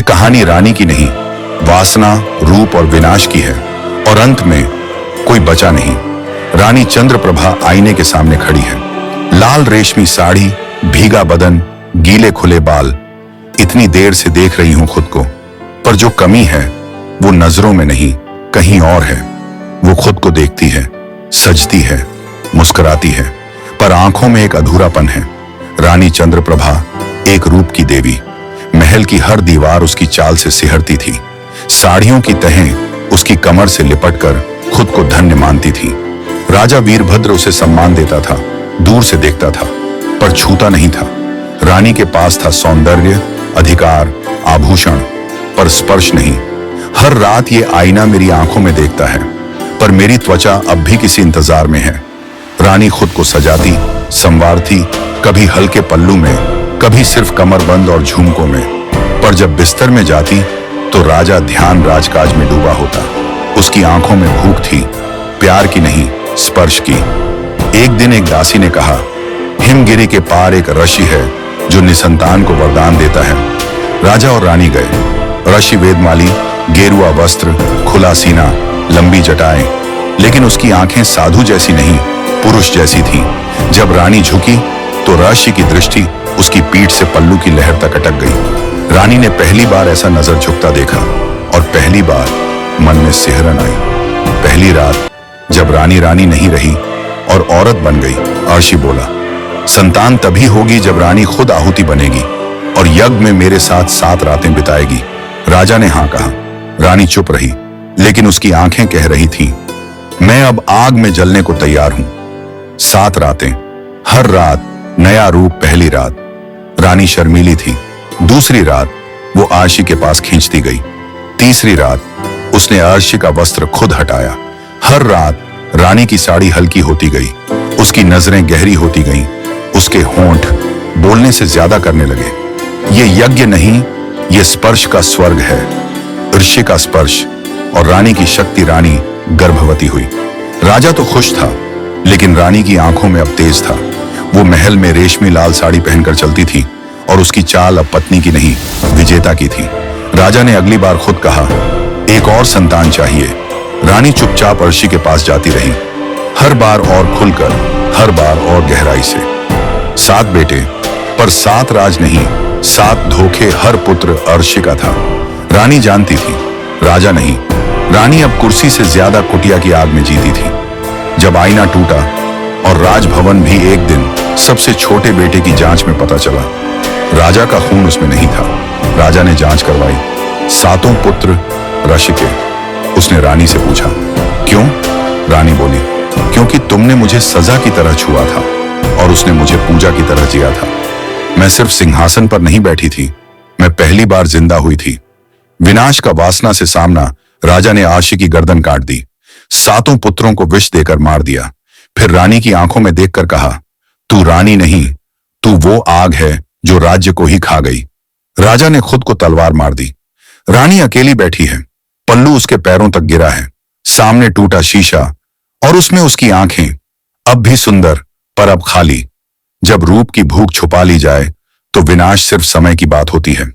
कहानी रानी की नहीं, वासना, रूप और विनाश की है। और अंत में कोई बचा नहीं। रानी चंद्रप्रभा आईने के सामने खड़ी है। लाल रेशमी साड़ी, भीगा बदन, गीले खुले बाल। इतनी देर से देख रही हूं खुद को, पर जो कमी है वो नजरों में नहीं, कहीं और है। वो खुद को देखती है, सजती है, मुस्कुराती है, पर आंखों में एक अधूरापन है। रानी चंद्रप्रभा एक रूप की देवी। महल की हर दीवार उसकी चाल से सिहरती थी। साड़ियों की तहें उसकी कमर से लिपटकर खुद को धन्य मानती थी। राजा वीरभद्र उसे सम्मान देता था, दूर से देखता था, पर छूता नहीं था। रानी के पास था सौंदर्य, अधिकार, आभूषण, पर स्पर्श नहीं। हर रात ये आईना मेरी आंखों में देखता है, पर मेरी त्वचा अब भी किसी इंतजार में है। रानी खुद को सजाती, संवारती, कभी हल्के पल्लू में, कभी सिर्फ कमरबंद और झुमकों में। पर जब बिस्तर में जाती तो राजा ध्यान राजकाज में डूबा होता। उसकी आंखों में भूख थी, प्यार की नहीं, स्पर्श की। एक दिन एक दासी ने कहा, हिमगिरी के पार एक ऋषि है जो निसंतान को वरदान देता है। राजा और रानी गए। ऋषि वेदमाली, गेरुआ वस्त्र, खुला सीना, लंबी जटाएं, लेकिन उसकी आंखें साधु जैसी नहीं, पुरुष जैसी थीं। जब रानी झुकी तो ऋषि की दृष्टि उसकी पीठ से पल्लू की लहर तक अटक गई। रानी ने पहली बार ऐसा नजर झुकता देखा, और पहली बार मन में सिहरन आई। पहली रात जब रानी रानी नहीं रही और औरत बन गई, ऋषि बोला, संतान तभी होगी जब रानी खुद आहुति बनेगी और यज्ञ में मेरे साथ 7 रातें बिताएगी। राजा ने हाँ कहा। रानी चुप रही, लेकिन उसकी आंखें कह रही थीं, मैं अब आग में जलने को तैयार हूं। 7 रातें, हर रात नया रूप। पहली रात रानी शर्मीली थी। दूसरी रात वो अर्शी के पास खींचती गई। तीसरी रात उसने अर्शी का वस्त्र खुद हटाया। हर रात रानी की साड़ी हल्की होती गई, उसकी नजरें गहरी होती गईं, उसके होंठ बोलने से ज्यादा करने लगे। ये यज्ञ नहीं, ये स्पर्श का स्वर्ग है, ऋषि का स्पर्श। और रानी की शक्ति। रानी गर्भवती हुई। राजा तो खुश था, लेकिन रानी की आंखों में अब तेज था। वो महल में रेशमी लाल साड़ी पहनकर चलती थी, और उसकी चाल अब पत्नी की नहीं, विजेता की थी। राजा ने अगली बार खुद कहा, एक और संतान चाहिए। रानी चुपचाप अर्शी के पास जाती रही, हर बार और खुलकर, हर बार और गहराई से। 7 बेटे, पर 7 राज नहीं, 7 धोखे। हर पुत्र अर्शी का था। रानी जानती थी, राजा नहीं। रानी अब कुर्सी से ज्यादा कुटिया की आग में जीती थी। जब आईना टूटा और राजभवन भी एक दिन सबसे छोटे बेटे की जांच में पता चला, राजा का खून उसमें नहीं था। राजा ने जांच करवाई, 7 पुत्र ऋषि के। उसने रानी से पूछा, क्यों? रानी बोली, क्योंकि तुमने मुझे सजा की तरह छुआ था और उसने मुझे पूजा की तरह जिया था। मैं सिर्फ सिंहासन पर नहीं बैठी थी, मैं पहली बार जिंदा हुई थी। विनाश का वासना से सामना। राजा ने अर्शी की गर्दन काट दी, 7 पुत्रों को विष देकर मार दिया। फिर रानी की आंखों में देखकर कहा, तू रानी नहीं, तू वो आग है जो राज्य को ही खा गई। राजा ने खुद को तलवार मार दी। रानी अकेली बैठी है, पल्लू उसके पैरों तक गिरा है। सामने टूटा शीशा, और उसमें उसकी आंखें, अब भी सुंदर पर अब खाली। जब रूप की भूख छुपा ली जाए तो विनाश सिर्फ समय की बात होती है।